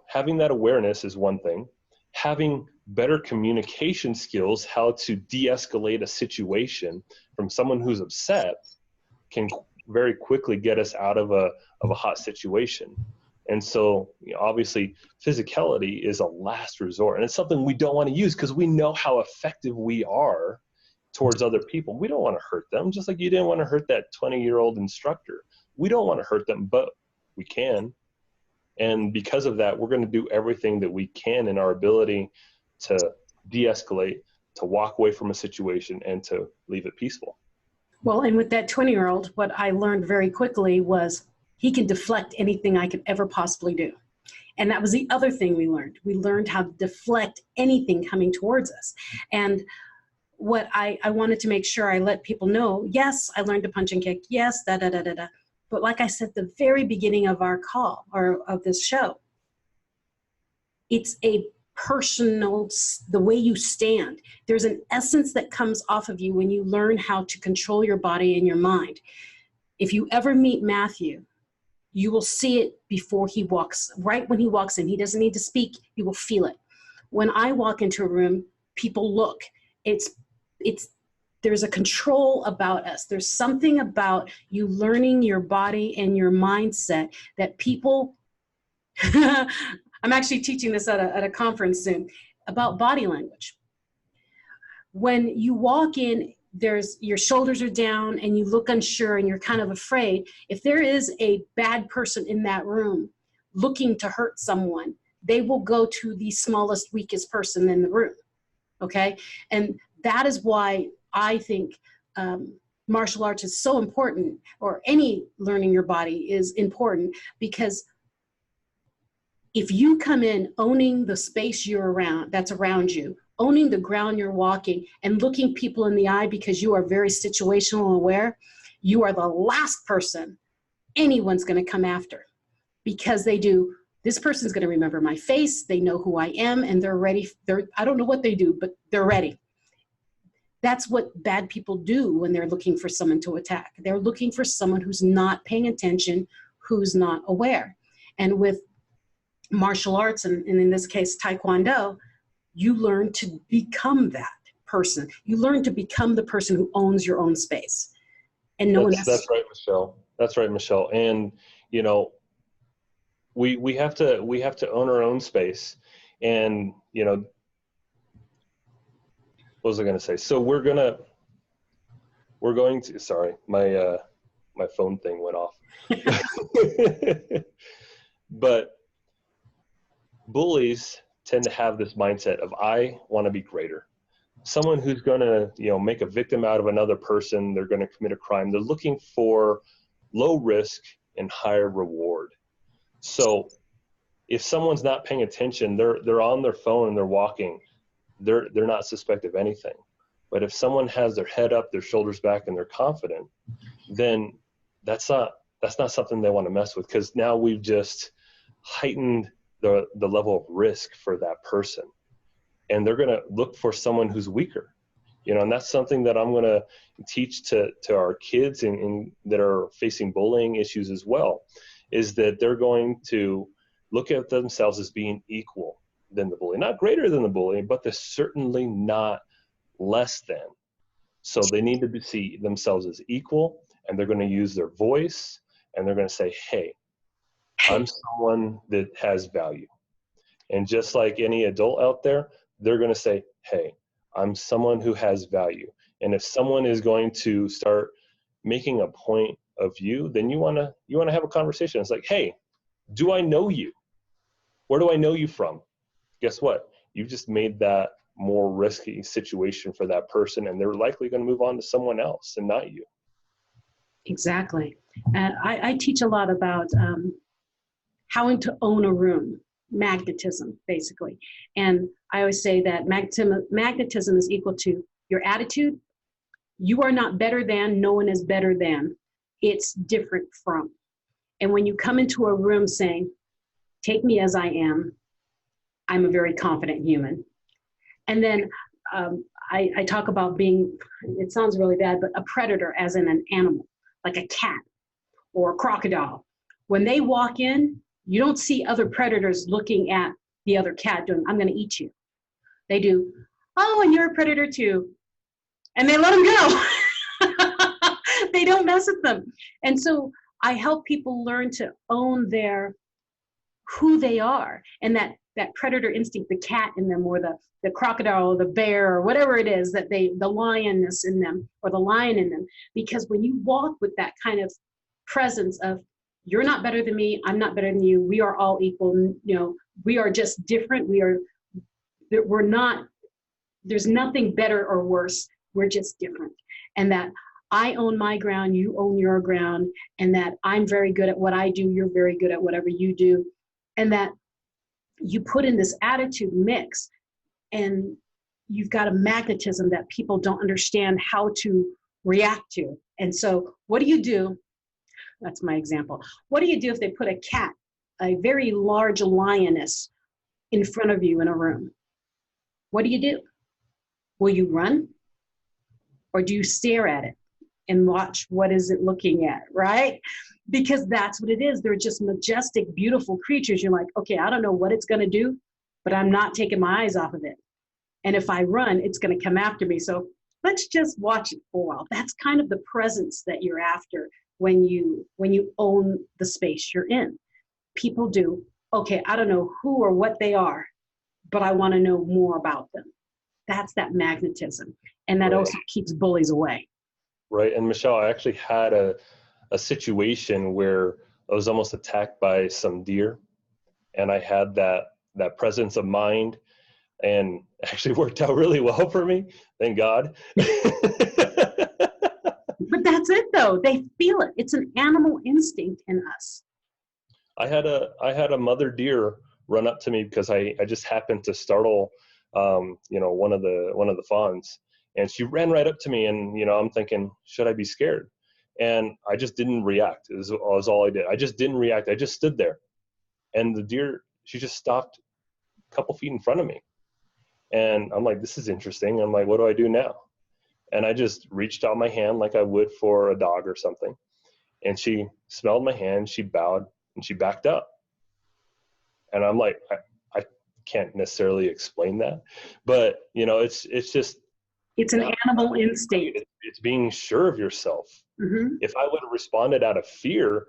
having that awareness is one thing. Having better communication skills, how to de-escalate a situation from someone who's upset, can very quickly get us out of a hot situation. And so, obviously, physicality is a last resort, and it's something we don't want to use because we know how effective we are towards other people. We don't want to hurt them, just like you didn't want to hurt that 20-year-old instructor. We don't want to hurt them, but we can. And because of that, we're going to do everything that we can in our ability to de-escalate, to walk away from a situation, and to leave it peaceful. Well, and with that 20-year-old, what I learned very quickly was he can deflect anything I could ever possibly do. And that was the other thing we learned. We learned how to deflect anything coming towards us. And what I wanted to make sure I let people know, yes, I learned to punch and kick. Yes, da-da-da-da-da. But like I said, the very beginning of our call or of this show, it's a personal, the way you stand. There's an essence that comes off of you when you learn how to control your body and your mind. If you ever meet Matthew, you will see it before he walks, right when he walks in. He doesn't need to speak, you will feel it. When I walk into a room, people look. There's a control about us. There's something about you learning your body and your mindset that people, I'm actually teaching this at a conference soon about body language. When you walk in, your shoulders are down and you look unsure and you're kind of afraid. If there is a bad person in that room looking to hurt someone, they will go to the smallest, weakest person in the room. Okay? And that is why I think martial arts is so important, or any learning your body is important, because if you come in owning the space that's around you, owning the ground you're walking, and looking people in the eye because you are very situational aware, you are the last person anyone's going to come after, because this person's going to remember my face, they know who I am, and they're ready. I don't know what they do, but they're ready. That's what bad people do when they're looking for someone to attack. They're looking for someone who's not paying attention, who's not aware. And with martial arts, and in this case, Taekwondo, you learn to become that person. You learn to become the person who owns your own space. And that's right, Michelle. That's right, Michelle. And, we have to own our own space. And, what was I going to say? So we're going to, sorry, my phone thing went off. But bullies tend to have this mindset of, I want to be greater. Someone who's going to, make a victim out of another person, they're going to commit a crime. They're looking for low risk and higher reward. So if someone's not paying attention, they're on their phone and they're walking, they're not suspect of anything. But if someone has their head up, their shoulders back, and they're confident, then that's not something they want to mess with, because now we've just heightened the level of risk for that person. And they're going to look for someone who's weaker, and that's something that I'm going to teach to our kids and that are facing bullying issues as well, is that they're going to look at themselves as being equal than the bully, not greater than the bully, but they're certainly not less than. So they need to see themselves as equal, and they're going to use their voice, and they're going to say, hey, I'm someone that has value. And just like any adult out there, they're going to say, hey, I'm someone who has value. And if someone is going to start making a point of you, then you want to have a conversation. It's like, hey, do I know you? Where do I know you from? Guess what? You've just made that more risky situation for that person, and they're likely going to move on to someone else and not you. Exactly. And I teach a lot about how to own a room, magnetism, basically. And I always say that magnetism is equal to your attitude. You are not better than, no one is better than. It's different from. And when you come into a room saying, take me as I am, I'm a very confident human. And then I talk about being, it sounds really bad, but a predator as in an animal, like a cat or a crocodile. When they walk in, you don't see other predators looking at the other cat doing, I'm going to eat you. They do, oh, and you're a predator too. And they let them go. They don't mess with them. And so I help people learn to own who they are, and that predator instinct, the cat in them, or the crocodile or the bear or whatever it is, that the lioness in them or the lion in them. Because when you walk with that kind of presence of, you're not better than me, I'm not better than you, we are all equal, we are just different, we're not, there's nothing better or worse, we're just different. And that I own my ground, you own your ground, and that I'm very good at what I do, you're very good at whatever you do. And that you put in this attitude mix, and you've got a magnetism that people don't understand how to react to. And so what do you do? That's my example. What do you do if they put a cat, a very large lioness, in front of you in a room? What do you do? Will you run? Or do you stare at it and watch what is it looking at, right? Because that's what it is. They're just majestic, beautiful creatures. You're like, okay, I don't know what it's going to do, but I'm not taking my eyes off of it. And if I run, it's going to come after me. So let's just watch it for a while. That's kind of the presence that you're after when you own the space you're in. People do, okay, I don't know who or what they are, but I want to know more about them. That's that magnetism. And that also keeps bullies away. Right. And Michelle, I actually had a situation where I was almost attacked by some deer, and I had that presence of mind, and actually worked out really well for me. Thank God. But that's it though. They feel it. It's an animal instinct in us. I had a mother deer run up to me because I just happened to startle, one of the fawns, and she ran right up to me, and, I'm thinking, should I be scared? And I just didn't react. It was all I did. I just didn't react. I just stood there, and the deer, she just stopped a couple feet in front of me. And I'm like, this is interesting. I'm like, what do I do now? And I just reached out my hand like I would for a dog or something. And she smelled my hand, she bowed, and she backed up. And I'm like, I can't necessarily explain that, but it's just, it's an animal instinct. It's being sure of yourself. Mm-hmm. If I would have responded out of fear,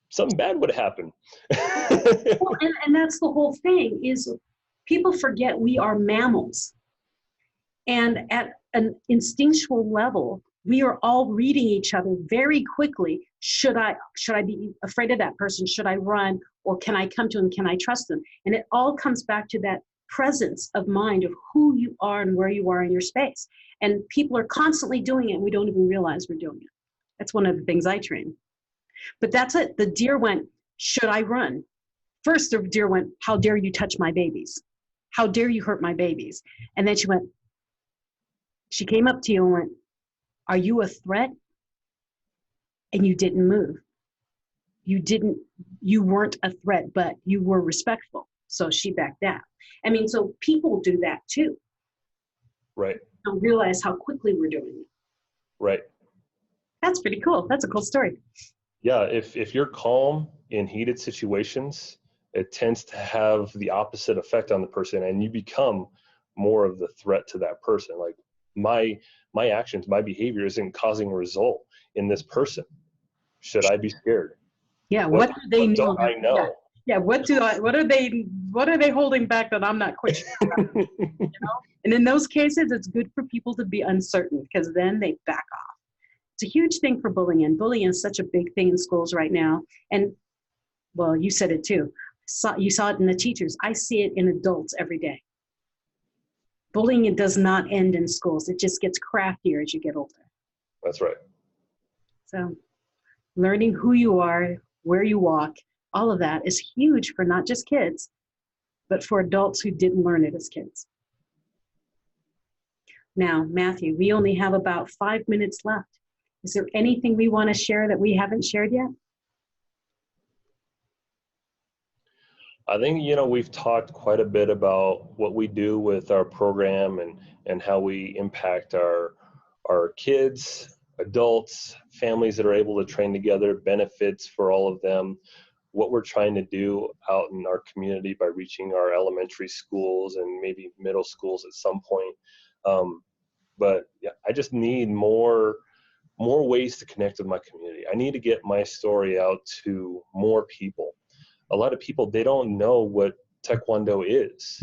something bad would have happened. Well, and that's the whole thing, is people forget we are mammals. And at an instinctual level, we are all reading each other very quickly. Should I be afraid of that person? Should I run? Or can I come to them? Can I trust them? And it all comes back to that presence of mind of who you are and where you are in your space. And people are constantly doing it, and we don't even realize we're doing it. That's one of the things I train. But that's it. The deer went, should I run? First, the deer went, how dare you touch my babies? How dare you hurt my babies? And then she came up to you and went, are you a threat? And you didn't move. You weren't a threat, but you were respectful. So she backed down. I mean, so people do that too. Right. Don't realize how quickly we're doing it. Right. That's pretty cool. That's a cool story. Yeah, if you're calm in heated situations, it tends to have the opposite effect on the person, and you become more of the threat to that person. Like my actions, my behavior isn't causing a result in this person. Should I be scared? Yeah, what do they know? Don't I know? Yeah, what are they holding back that I'm not quite sure about? You know? And in those cases, it's good for people to be uncertain, because then they back off. It's a huge thing for bullying. Bullying is such a big thing in schools right now. And, well, you said it too. You saw it in the teachers. I see it in adults every day. Bullying, it does not end in schools. It just gets craftier as you get older. That's right. So learning who you are, where you walk, all of that is huge for not just kids, but for adults who didn't learn it as kids. Now, Matthew, we only have about 5 minutes left. Is there anything we want to share that we haven't shared yet? I think, we've talked quite a bit about what we do with our program and how we impact our kids, adults, families that are able to train together, benefits for all of them, what we're trying to do out in our community by reaching our elementary schools and maybe middle schools at some point. But yeah, I just need more ways to connect with my community. I need to get my story out to more people. A lot of people, they don't know what Taekwondo is.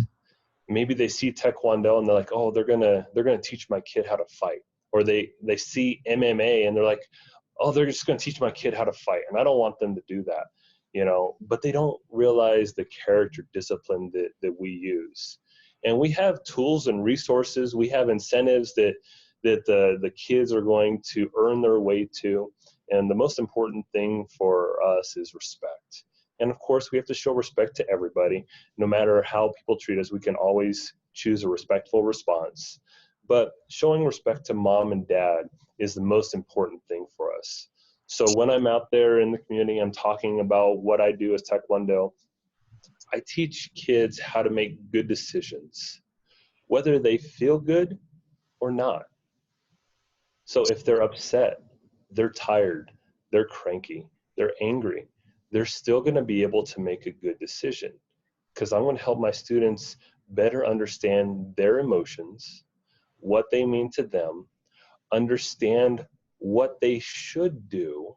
Maybe they see Taekwondo and they're like, oh, they're gonna teach my kid how to fight. Or they see MMA and they're like, oh, they're just gonna teach my kid how to fight. And I don't want them to do that, but they don't realize the character discipline that we use. And we have tools and resources. We have incentives that the kids are going to earn their way to. And the most important thing for us is respect. And of course, we have to show respect to everybody. No matter how people treat us, we can always choose a respectful response. But showing respect to mom and dad is the most important thing for us. So when I'm out there in the community, I'm talking about what I do as Taekwondo. I teach kids how to make good decisions, whether they feel good or not. So if they're upset, they're tired, they're cranky, they're angry, they're still going to be able to make a good decision, because I'm going to help my students better understand their emotions, what they mean to them, understand what they should do,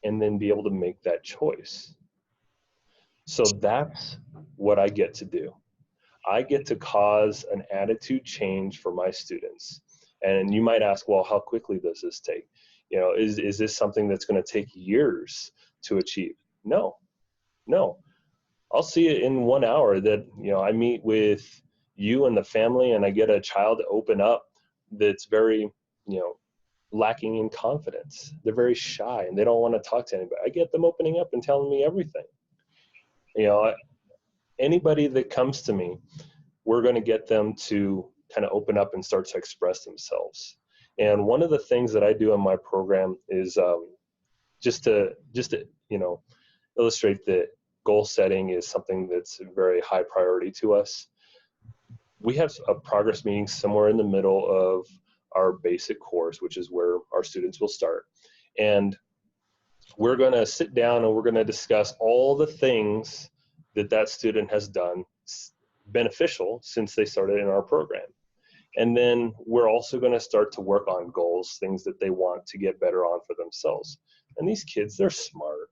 and then be able to make that choice. So that's what I get to do. I get to cause an attitude change for my students. And you might ask, well, how quickly does this take? Is this something that's going to take years to achieve? No. I'll see it in 1 hour that, I meet with you and the family and I get a child to open up that's very, lacking in confidence. They're very shy and they don't want to talk to anybody. I get them opening up and telling me everything. Anybody that comes to me, we're going to get them to kind of open up and start to express themselves. And one of the things that I do in my program is just to illustrate that goal setting is something that's a very high priority to us. We have a progress meeting somewhere in the middle of our basic course, which is where our students will start. And we're going to sit down and we're going to discuss all the things that student has done beneficial since they started in our program. And then we're also going to start to work on goals, things that they want to get better on for themselves. And these kids, they're smart.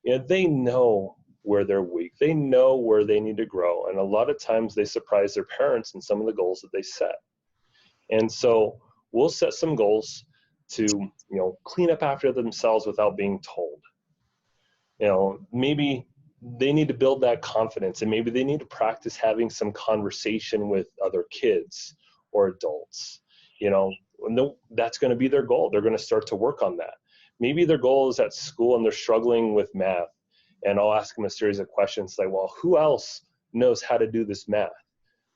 They know where they're weak. They know where they need to grow. And a lot of times they surprise their parents in some of the goals that they set. And so we'll set some goals to, clean up after themselves without being told. Maybe they need to build that confidence, and maybe they need to practice having some conversation with other kids or adults. That's going to be their goal. They're going to start to work on that. Maybe their goal is at school and they're struggling with math, and I'll ask them a series of questions like, well, who else knows how to do this math?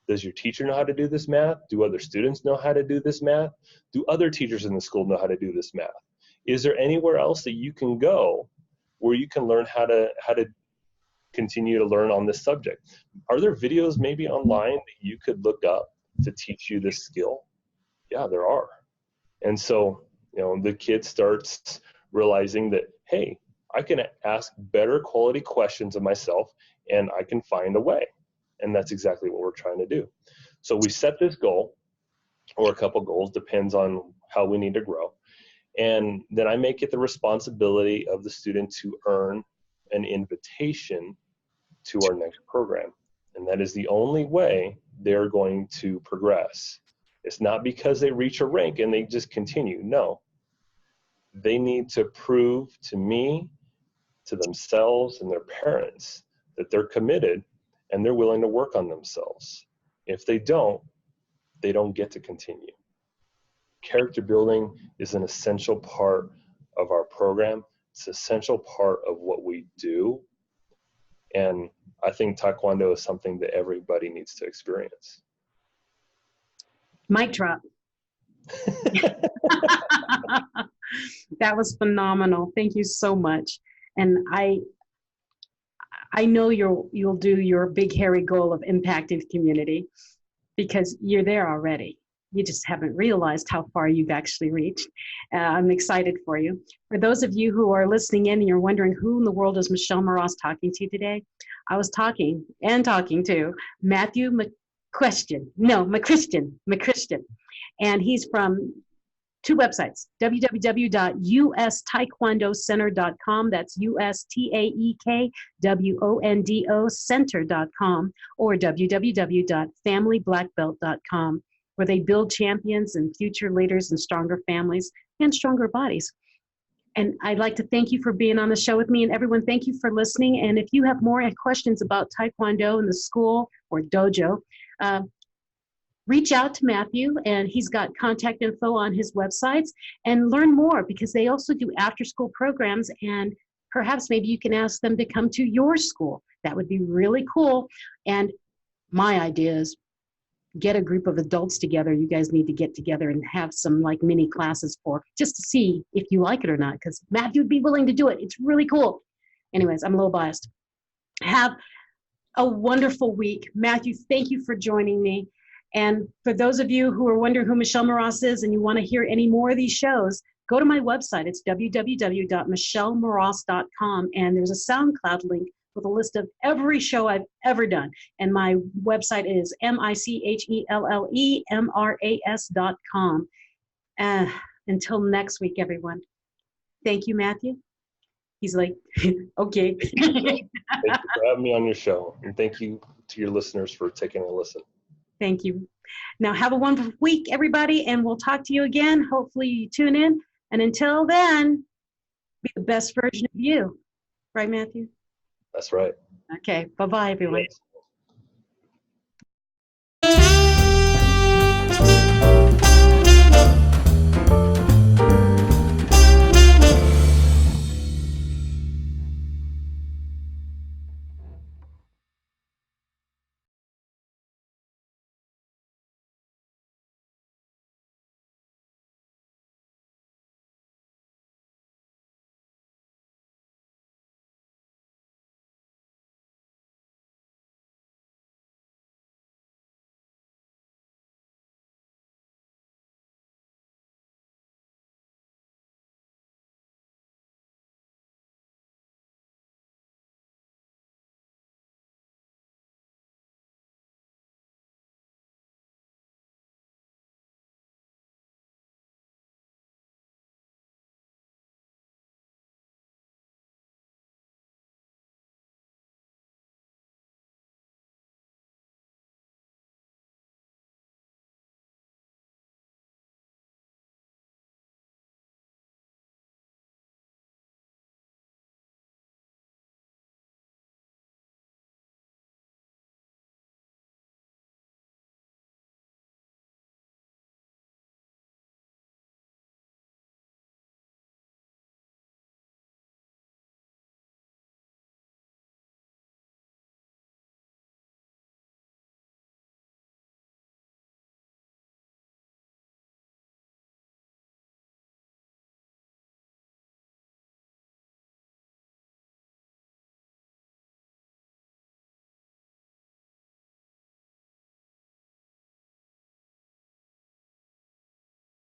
Does your teacher know how to do this math? Do other students know how to do this math? Do other teachers in the school know how to do this math? Is there anywhere else that you can go where you can learn how to continue to learn on this subject? Are there videos maybe online that you could look up to teach you this skill? Yeah, there are. And so, the kid starts realizing that, hey, I can ask better quality questions of myself and I can find a way. And that's exactly what we're trying to do. So we set this goal, or a couple goals, depends on how we need to grow. And then I make it the responsibility of the student to earn an invitation to our next program. And that is the only way they're going to progress. It's not because they reach a rank and they just continue. No. They need to prove to me, to themselves and their parents, that they're committed and they're willing to work on themselves. If they don't get to continue. Character building is an essential part of our program. It's an essential part of what we do. And I think Taekwondo is something that everybody needs to experience. Mic drop. That was phenomenal. Thank you so much. And I know you'll do your big hairy goal of impacting the community, because you're there already. You just haven't realized how far you've actually reached. I'm excited for you. For those of you who are listening in and you're wondering who in the world is Michelle Moras talking to today, I was talking to Matthew McCuistion. And he's from two websites, www.ustaekwondocenter.com, that's USTAEKWONDO center.com, or www.familyblackbelt.com, where they build champions and future leaders and stronger families and stronger bodies. And I'd like to thank you for being on the show with me, and everyone, thank you for listening. And if you have more questions about Taekwondo in the school or dojo, reach out to Matthew, and he's got contact info on his websites, and learn more, because they also do after-school programs, and perhaps maybe you can ask them to come to your school. That would be really cool. And my idea is get a group of adults together. You guys need to get together and have some like mini classes for, just to see if you like it or not, because Matthew would be willing to do it. It's really cool. Anyways, I'm a little biased. Have a wonderful week. Matthew, thank you for joining me. And for those of you who are wondering who Michelle Moras is and you want to hear any more of these shows, go to my website. It's www.michellemoras.com, and there's a SoundCloud link with a list of every show I've ever done. And my website is MichelleMoras.com. Until next week, everyone. Thank you, Matthew. He's like, okay. Thank you for having me on your show. And thank you to your listeners for taking a listen. Thank you. Now have a wonderful week, everybody, and we'll talk to you again. Hopefully you tune in. And until then, be the best version of you. Right, Matthew? That's right. Okay. Bye-bye, everyone.